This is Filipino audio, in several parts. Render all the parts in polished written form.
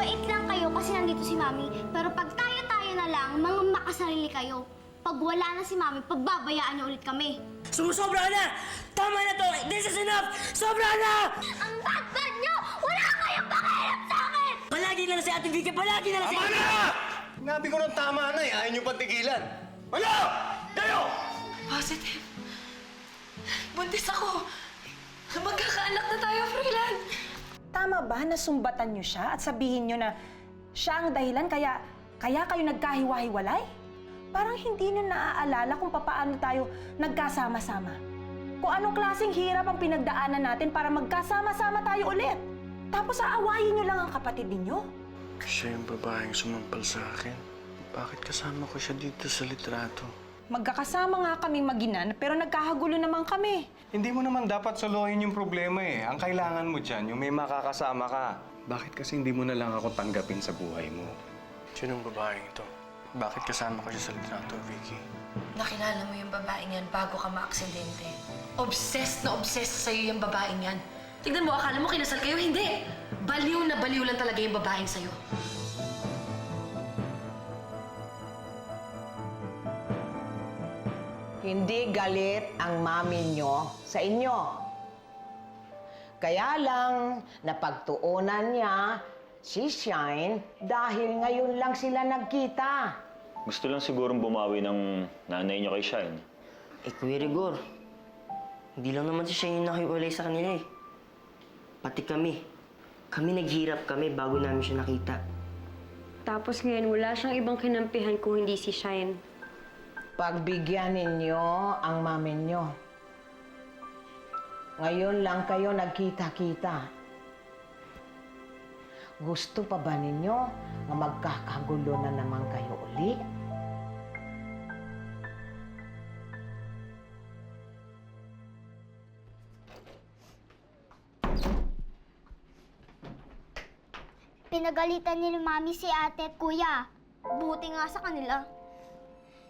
mabait lang kayo kasi nandito si Mami. Pero pag tayo-tayo na lang, mga makasarili kayo. Pag wala na si Mami, pababayaan niyo ulit kami. Sumusobra na! Tama na to! This is enough! Sobra na! Ang bad-bad niyo! Wala kayong pakialam sa akin! Palagi na lang si Ate Vicky! Palagi na lang si Tama na! Sinabi ko ng tama na eh. Ayaw niyo pang tigilan. Ano? Tayo! Positive. Buntis ako. Magkakaanak na tayo, Freeland. Tama ba na sumbatan niyo siya at sabihin niyo na siya ang dahilan kaya kayo nagkahiwa-hiwalay? Parang hindi niyo naaalala kung papaano tayo nagkasama-sama. Kung anong klaseng hirap ang pinagdaanan natin para magkasama-sama tayo ulit. Tapos aawayin niyo lang ang kapatid ninyo. Siya yung babaeng sumampal sa akin. Bakit kasama ko siya dito sa litrato? Magkakasama nga kami maginan pero nagkahagulo naman kami. Hindi mo naman dapat solohin yung problema eh. Ang kailangan mo dyan, yung may makakasama ka. Bakit kasi hindi mo na lang ako tanggapin sa buhay mo? Sinong babaeng ito? Bakit kasama ko siya sa litrato, Vicky? Nakilala mo yung babaeng yan bago ka maaksidente. Obsessed na obsessed sa'yo yung babaeng yan. Tignan mo, akala mo kinasal kayo? Hindi! Baliw na baliw lang talaga yung babaeng sa'yo. Hindi galit ang mami nyo sa inyo. Kaya lang, napagtuunan niya si Shine dahil ngayon lang sila nagkita. Gusto lang sigurong bumawi ng nanay niyo kay Shine. Kuya Rigor, hindi lang naman si Shine yung nakiwalay sa kanila eh. Pati kami. Kami naghirap kami bago namin siya nakita. Tapos ngayon, wala siyang ibang kinampihan kung hindi si Shine. Pagbigyan ninyo ang mami nyo. Ngayon lang kayo nagkita-kita. Gusto pa ba ninyo na magkakagulo na naman kayo uli? Pinagalitan ni Mami si ate at kuya. Buti nga sa kanila.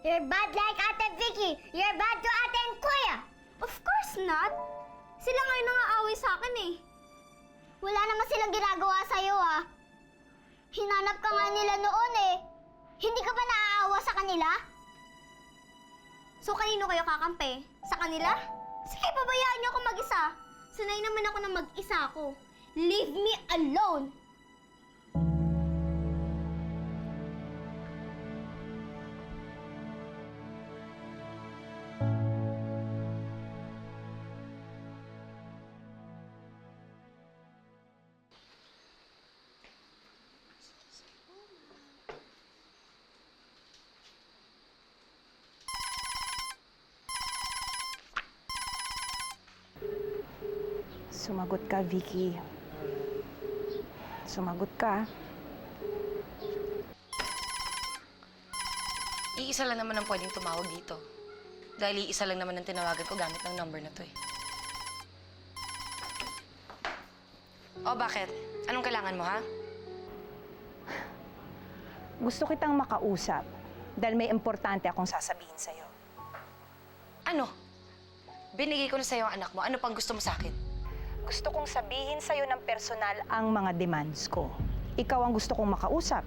You're bad like Ate Vicky! You're bad to ate and kuya! Of course not! Sila nga yung nangaaway sa akin eh. Wala naman silang ginagawa sa'yo ah. Hinanap ka nga nila noon eh. Hindi ka ba naaawa sa kanila? So kanino kayo kakampi? Sa kanila? Sige, pabayaan niyo ako mag-isa. Sanay naman ako na mag-isa ako. Leave me alone! Sumagot ka, Vicky. Sumagot ka. Iisa lang naman ang pwedeng tumawag dito. Dahil iisa lang naman ang tinawagan ko gamit ng number na to eh. O bakit? Anong kailangan mo, ha? Gusto kitang makausap dahil may importante akong sasabihin sa'yo. Ano? Binigay ko na sa'yo ang anak mo. Ano pang gusto mo sa akin? Gusto kong sabihin sa'yo ng personal ang mga demands ko. Ikaw ang gusto kong makausap.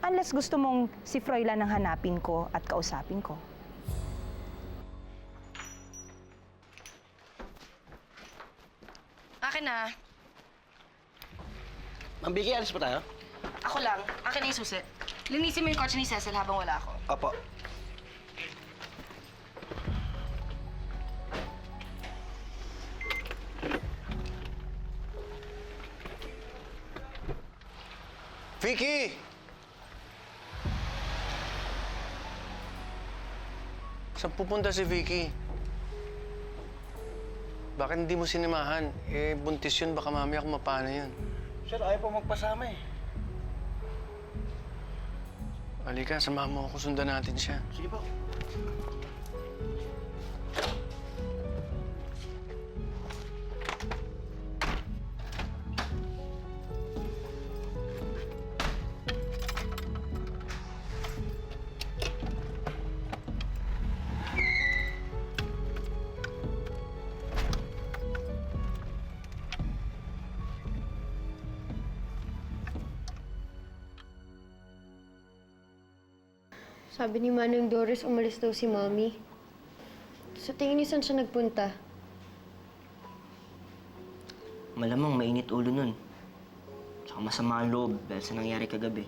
Unless gusto mong si Froilan ang hanapin ko at kausapin ko. Akin na. Ma'am Vicky, alis pa tayo? Ako lang. Akin na yung susi. Linisin mo yung kotse ni Cecil habang wala ako. Opo. Vicky! Saan pupunta si Vicky? Bakit hindi mo sinamahan? Eh, buntis yun. Baka mamaya kung mapana yun. Sir, ayaw pa magpasama eh. Halika, samahan mo ako. Sundan natin siya. Sige po. Sabi ni Manang Doris, umalis daw si Mommy. Sa tingin niyo saan siya nagpunta? Malamang mainit ulo nun. Tsaka masama ang loob dahil sa nangyari kagabi.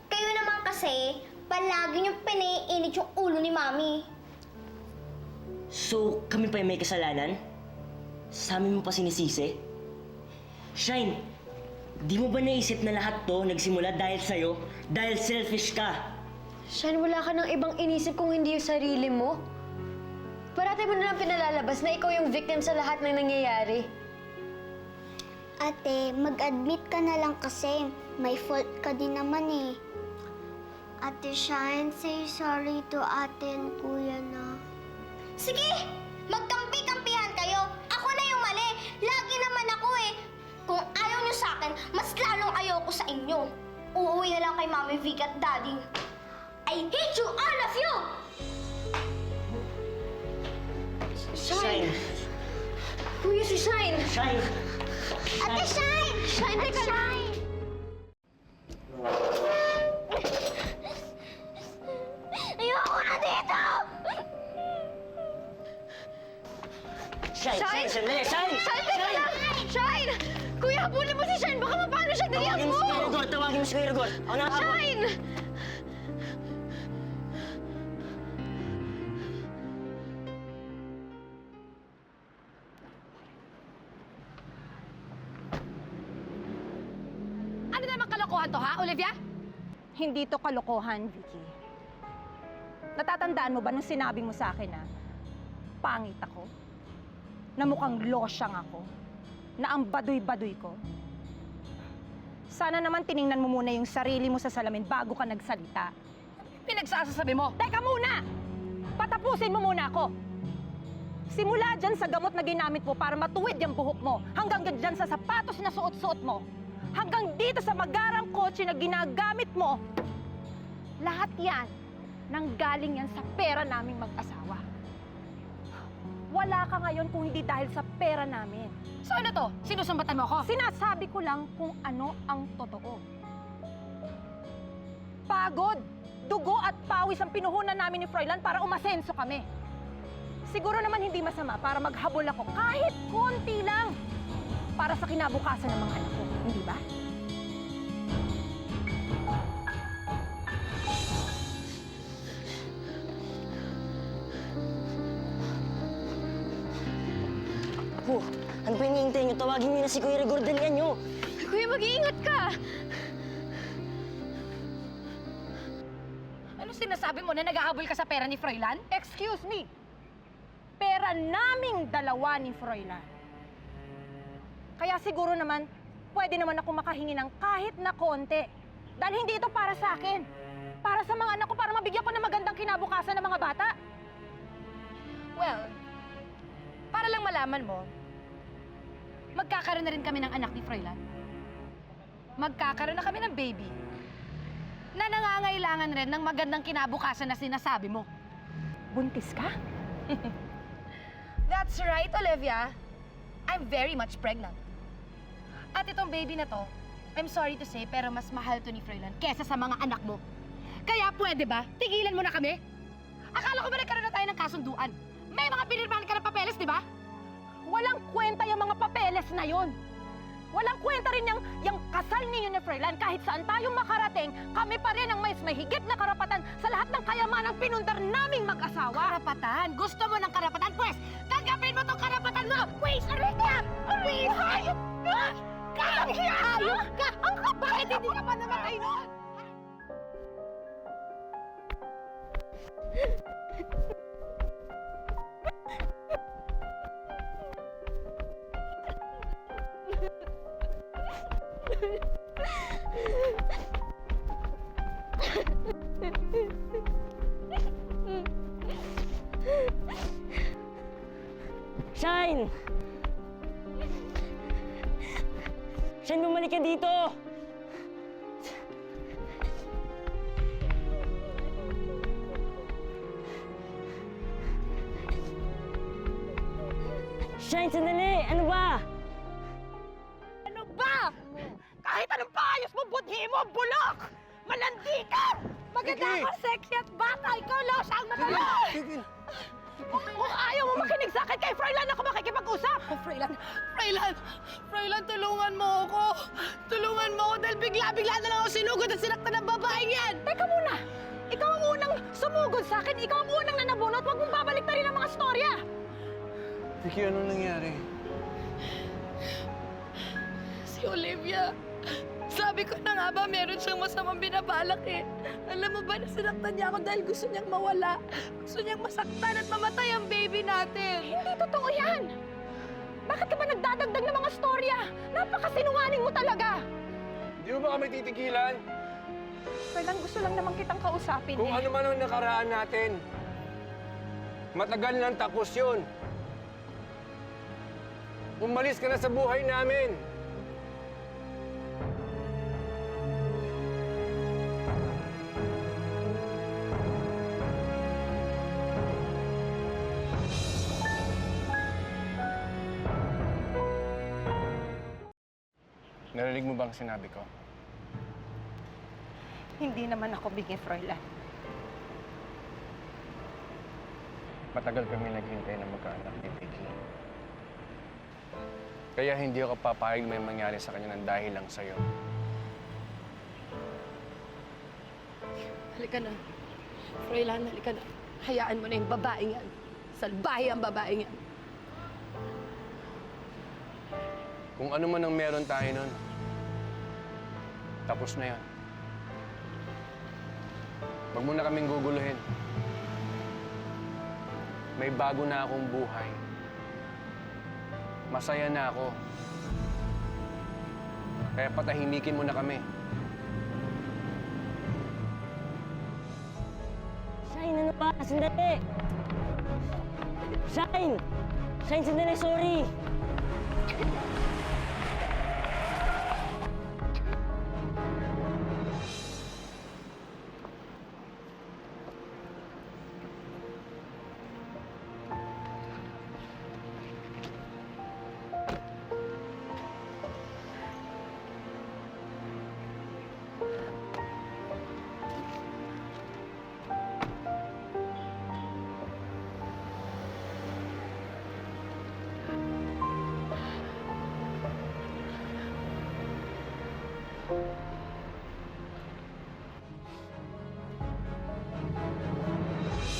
Kayo naman kasi, palagi niyong pinaiinit yung ulo ni Mami. So, kami pa yung may kasalanan? Sa amin mo pa sinisisi? Shine, di mo ba naisip na lahat to nagsimula dahil sa'yo? Dahil selfish ka? Shine, wala ka ng ibang inisip kung hindi yung sarili mo. Parati mo na lang pinalalabas na ikaw yung victim sa lahat ng nangyayari. Ate, mag-admit ka na lang kasi. May fault ka din naman eh. Ate Shine, say sorry to ate and kuya na. Sige! Magkampi-kampihan kayo! Ako na yung mali! Lagi naman ako eh! Kung ayaw niyo sa akin, mas lalong ayoko sa inyo. Uuwi na lang kay Mami Vic at Daddy. I hate you, all of you! Shine! Kuya, si Shine! Shine! Ate Shine! Shine, teka lang! Ayoko na dito! Shine! Shine! Sandali! Shine! Shine, teka lang! Shine! Kuya, habulin mo si Shine! Baka mapano siya! Dalihan Tawagin mo! mo si Kuya Rigor! Tawagin mo si Kuya Rigor! Ako na habol! Shine! Ano naman kalokohan to, ha, Olivia? Hindi to kalokohan, Vicky. Natatandaan mo ba nung sinabi mo sa akin na pangit ako? Na mukhang losyang ako? Na ang baduy-baduy ko? Sana naman tiningnan mo muna yung sarili mo sa salamin bago ka nagsalita. Pinagsasasabi mo. Teka muna! Patapusin mo muna ako! Simula dyan sa gamot na ginamit mo para matuwid yung buhok mo, hanggang dyan sa sapatos na suot-suot mo, hanggang dito sa magarang kotse na ginagamit mo, lahat yan, nanggaling yan sa pera naming mag-asawa. Wala ka ngayon kung hindi dahil sa pera namin. So ano to? Sinusumbatan mo ako? Sinasabi ko lang kung ano ang totoo. Pagod, dugo at pawis ang pinuhunan namin ni Froilan para umasenso kami. Siguro naman hindi masama para maghabol ako kahit konti lang para sa kinabukasan ng mga anak ko, hindi ba? Ako, ano pa hinihintay niyo? Tawagin niyo na si Kuya Rigor! Dalihan niyo! Kuya, mag-iingat ka! Ano sinasabi mo na nag-ahabol ka sa pera ni Froilan? Excuse me! Pera naming dalawa ni Froilan. Kaya siguro naman, pwede naman ako makahingi ng kahit na konti. Dahil hindi ito para sa akin. Para sa mga anak ko, para mabigyan ko ng magandang kinabukasan ng mga bata. Well, para lang malaman mo, magkakaroon na rin kami ng anak ni Froilan. Magkakaroon na kami ng baby na nangangailangan rin ng magandang kinabukasan na sinasabi mo. Buntis ka? That's right, Olivia. I'm very much pregnant. At itong baby na to, I'm sorry to say, pero mas mahal to ni Froilan kesa sa mga anak mo. Kaya pwede ba, tigilan mo na kami? Akala ko ba nagkaroon na tayo ng kasunduan? May mga pinirmahan ka ng papeles, di ba? Walang kwenta yung mga papeles na yon. Walang kwenta rin yung kasal ninyo ni Froilan. Kahit saan tayo makarating, kami pa rin ang may higit na karapatan sa lahat ng kayamanang pinundar naming mag-asawa. Karapatan? Gusto mo ng karapatan? Pwes, tanggapin mo tong karapatan mo! Pwes, Olivia! Pwes, hayop ka! Hayop ka! Bakit hindi ka pa namatay nun? Shine! Shine, bumalik ka dito! Shine, sandali! Ano ba? Ano ba? Kahit anong paayos mo, budhi mo, bulok! Malandi ka! Maganda ako, sexy at bata. Ikaw lang siyang matalo. Kung ayaw mo makinig sa akin, kay Froilan ako makikipag-usap. Froilan, tulungan mo ako. Tulungan mo ako dahil bigla-bigla na lang ako sinugod at sinaktan ng babaeng yan. Teka muna. Ikaw ang unang sumugod sa akin. Ikaw ang unang nanabunot. Huwag mong babalik na rin ang mga storya. Vicky, anong nangyari? Si Olivia. Sabi ko na nga ba, meron siyang masamang binabalak eh. Alam mo ba na sinaktan niya ako dahil gusto niyang mawala. Gusto niyang masaktan at mamatay ang baby natin. Hindi totoo yan. Bakit ka ba nagdadagdag ng mga storya? Napakasinungaling mo talaga. Di mo ba kami titigilan? Froilan, gusto lang naman kitang kausapin Kung ano man ang nakaraan natin, matagal nang tapos yun. Umalis ka na sa buhay namin. Narinig mo bang sinabi ko? Hindi naman ako bingi, Froilan. Matagal kami naghintay na magkaanak ni Vicky. Kaya hindi ako papayag may mangyari sa kanya ng dahil lang sa'yo. Halika na. Froilan, halika na. Hayaan mo na yung babaeng yan. Salbahe ang babaeng yan. Kung ano man ang meron tayo nun, tapos na yan. Huwag mo na kaming guguluhin. May bago na akong buhay. Masaya na ako. Kaya patahimikin mo na kami. Shine, ano ba? Sandali! Shine! Shine, sandali, sorry!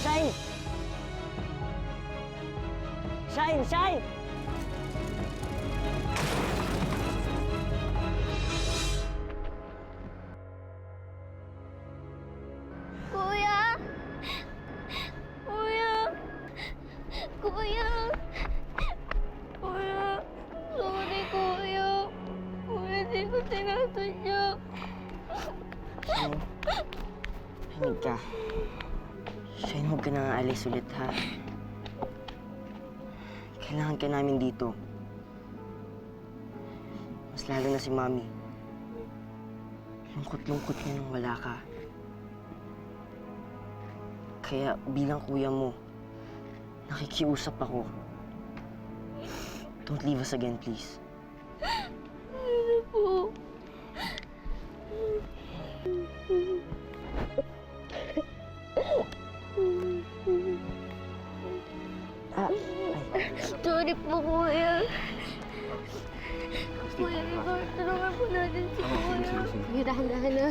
Shine! Shine! Shine! Kuya! Kuya! Kuya! Kuya! Sorry, kuya. Kuya, di ko tinatadya. Panig ka. Shine, huwag ka nang aalis ulit, ha? Kailangan ka namin dito. Mas lalo na si Mami. Lungkot-lungkot niya nung wala ka. Kaya bilang kuya mo, nakikiusap ako. Don't leave us again, please. Ano po? Sorry po, kuya. Kuya, tulungan po natin si kuya. Kuya, dahan-dahan na.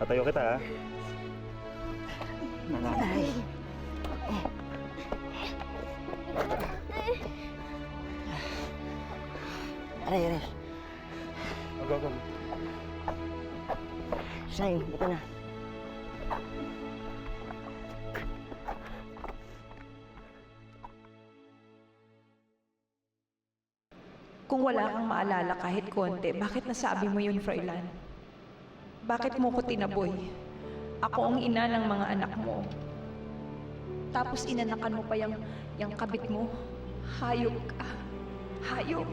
Tatayo kita, ha? Aray, aray. Go. Shine, dito na. Kung wala kang maalala kahit konti, bakit nasabi mo yun, Froilan? Bakit mo ko tinaboy? Ako ang ina ng mga anak mo. Tapos inanakan mo pa yung kabit mo. Hayop ka. Hayop.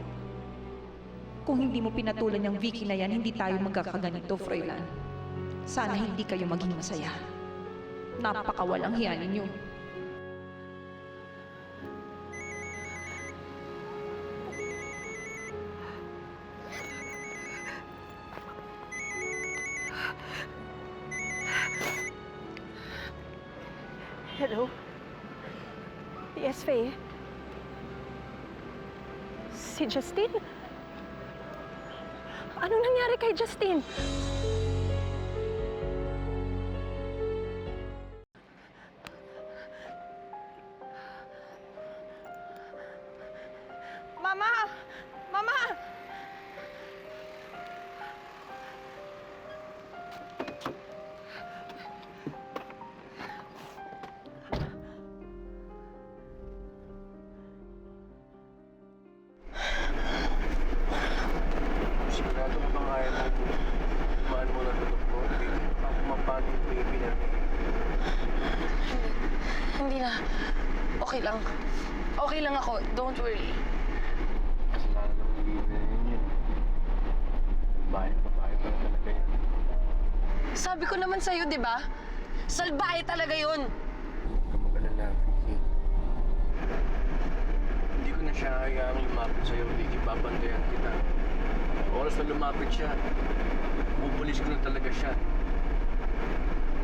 Kung hindi mo pinatulan yung Vicky na yan, hindi tayo magkakaganito, Froilan. Sana hindi kayo maging masaya. Napakawalang hiya ninyo. Hello? Yes, Faye? Si Justin? Anong nangyari kay Justin? Mama! Mama! Sigurado ko bang kaya mo kumaan mo na ng doktor? Baka kumapano yung baby na. Hindi na. Okay lang. Okay lang ako. Don't worry. Kasalanan ng baby na yun. Babae pa talaga yan. Sabi ko naman sa'yo, di ba? Salbahe talaga yun. Huwag ka mag-alala, Vicky. Hindi ko na siya hayaang lumapit sa'yo, Vicky. Babantayan kita. Oras na lumapit siya, bubulis ko na talaga siya.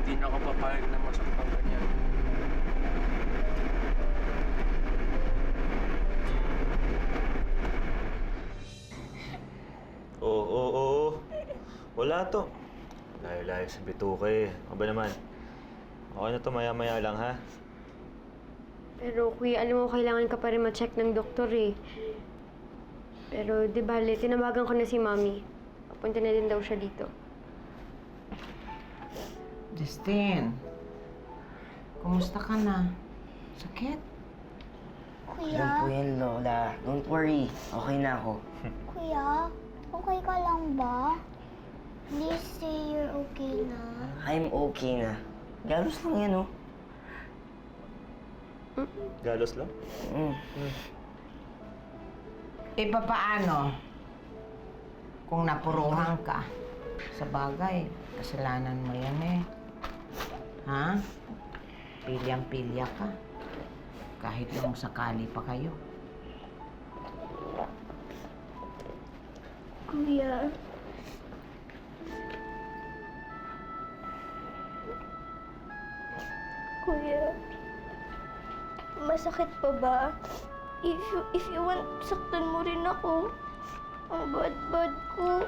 Hindi na ako papayag na masaktan ka niya. Oo. Wala to. Layo-layo sa bituka eh. Ano ba naman? Okay na to, maya-maya lang ha. Pero kuya, alam mo, kailangan ka pa rin ma-check ng doktor eh. Pero di bale, tinawagan ko na si Mami. Papunta na din daw siya dito. Justin, kumusta ka na? Sakit? Kuya, Yan po yan, Lola. Don't worry. Okay na ako. kuya, okay ka lang ba? Please say you're okay na. I'm okay na. Galos lang yan, oh. Galos lang? E papaano? Kung napuruhan ka, sa bagay, kasalanan mo yan eh. Ha? Pilyang-pilya ka. Kahit nung sakali pa kayo. Kuya. Kuya. Masakit pa ba? If you want, saktan mo rin ako. Ang bad-bad ko.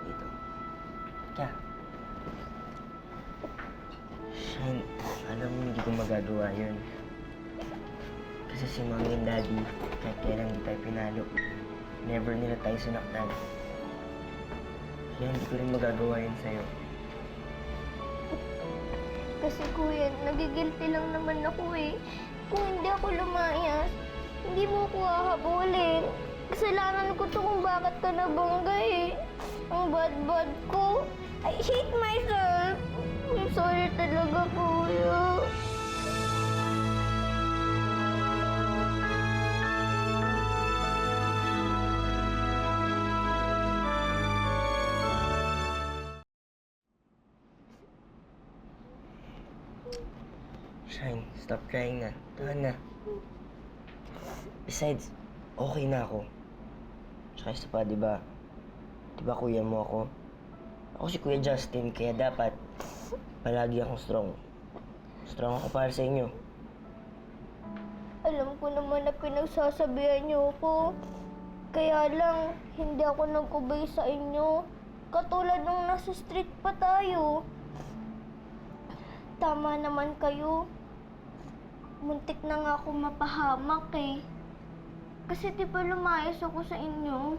Dito. Kaya. Shine, alam mo hindi ko magagawa yun. Kasi si Mommy and Daddy, kahit kailan di tayo pinalo, never nila tayo sinaktan. Kaya hindi ko rin magagawa yun sa'yo. Kasi kuya, nagigilty lang naman ako eh. Kung hindi ako lumayas, hindi mo ako hahabulin. Kasalanan ko to kung bakit ka nabangga eh. Ang bad-bad ko. I hate myself. I'm sorry talaga, kuya. Shine, stop crying na. Tahan na. Besides, okay na ako. Tsaka isa pa, di ba? Di ba kuya mo ako? Ako si Kuya Justin, kaya dapat palagi akong strong. Strong ako para sa inyo. Alam ko naman na pinagsasabihan niyo ako. Kaya lang, hindi ako nag-obey sa inyo. Katulad nung nasa street pa tayo. Tama naman kayo. Muntik na nga ako mapahamak eh. Kasi di ba lumayas ako sa inyo?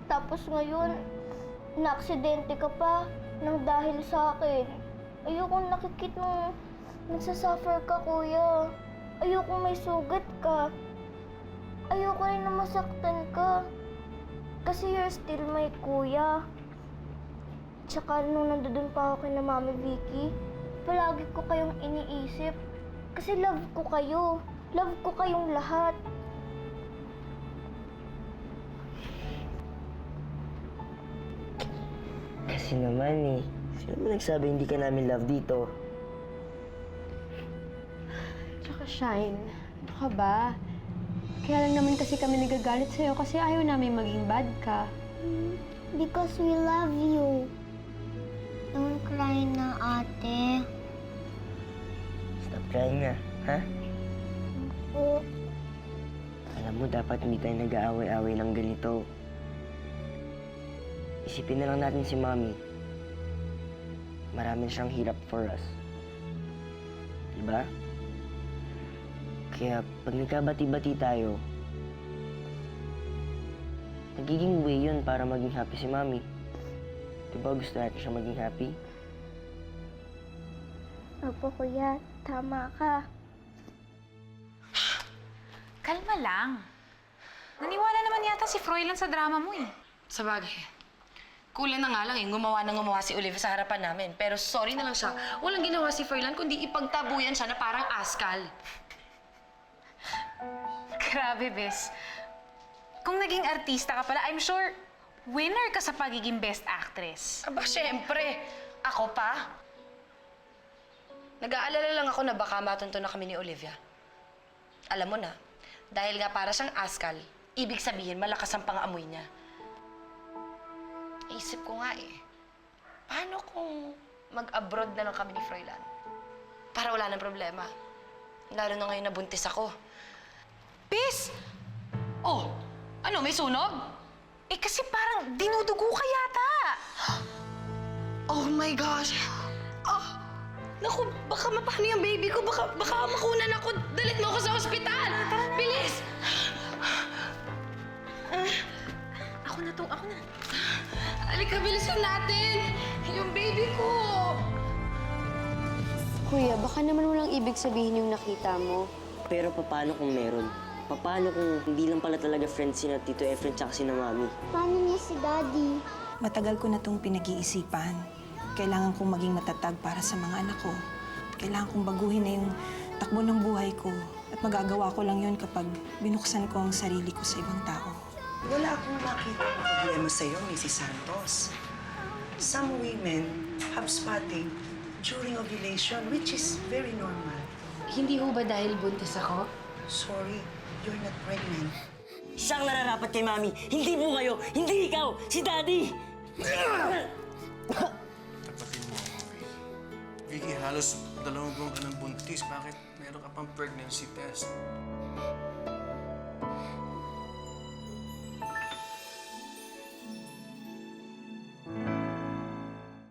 Tapos ngayon, na-aksidente ka pa nang dahil sa akin. Ayokong nakikit nung nagsasuffer ka, kuya. Ayokong may sugat ka. Ayoko rin na masaktan ka. Kasi you're still my kuya. Tsaka nung nandoon pa ako kay na Mami Vicky, palagi ko kayong iniisip. Kasi love ko kayo. Love ko kayong lahat. Kasi naman eh, sino ba nagsabi hindi ka namin love dito? Tsaka Shine, ano ka ba? Kaya lang naman kasi kami nagagalit sa'yo kasi ayaw namin maging bad ka. Because we love you. Don't cry na, ate. Try nga, ha? Po. Alam mo, dapat hindi tayo nag-aaway-aaway ng ganito. Isipin na lang natin si Mommy. Maraming siyang hirap for us. Diba? Kaya pag nagkabati-bati tayo, nagiging way yun para maging happy si Mommy. Diba gusto natin siya maging happy? Opo, kuya. Tama ka. Kalma lang. Naniwala naman yata si Froilan sa drama mo eh. Sabagay. Kulang na nga lang eh, gumawa si Olivia sa harapan namin. Pero sorry na lang siya, walang ginawa si Froilan kundi ipagtabuyan siya na parang askal. Grabe, Bes. Kung naging artista ka pala, I'm sure winner ka sa pagiging best actress. Aba, syempre. Ako pa? Nag-aalala lang ako na baka matunto na kami ni Olivia. Alam mo na, dahil nga para siyang askal, ibig sabihin malakas ang pang-amoy niya. Isip ko nga eh, paano kung mag-abroad na lang kami ni Froilan? Para wala nang problema. Lalo na ngayon nabuntis ako. Bes! Oh, ano, may sunog? Eh kasi parang dinudugo ka yata. Oh my gosh! Ah! Naku, baka mapano yung baby ko. Baka makunan ako. Dalit mo ako sa ospital! Bilis! Ako na to, ako na. Halika, bilisan natin! Yung baby ko! Kuya, baka naman walang ibig sabihin yung nakita mo. Pero paano kung meron? Paano kung hindi lang pala talaga friends sina Tito Efren tsaka sina Mami? Paano niya si Daddy? Matagal ko na itong pinag-iisipan. Kailangan kong maging matatag para sa mga anak ko. Kailangan kong baguhin na yung takbo ng buhay ko. At magagawa ko lang yun kapag binuksan ko ang sarili ko sa ibang tao. Wala akong makita ng problema sa'yo, Mrs. Santos. Some women have spotting during ovulation, which is very normal. Hindi ho ba dahil buntis ako? Sorry, you're not pregnant. Siyang nararapat kay Mami. Hindi po kayo. Hindi ikaw. Si Daddy. Tapatin mo ako, Vicky. Vicky, halos 2 buwan ka ng buntis. Bakit meron ka pang pregnancy test?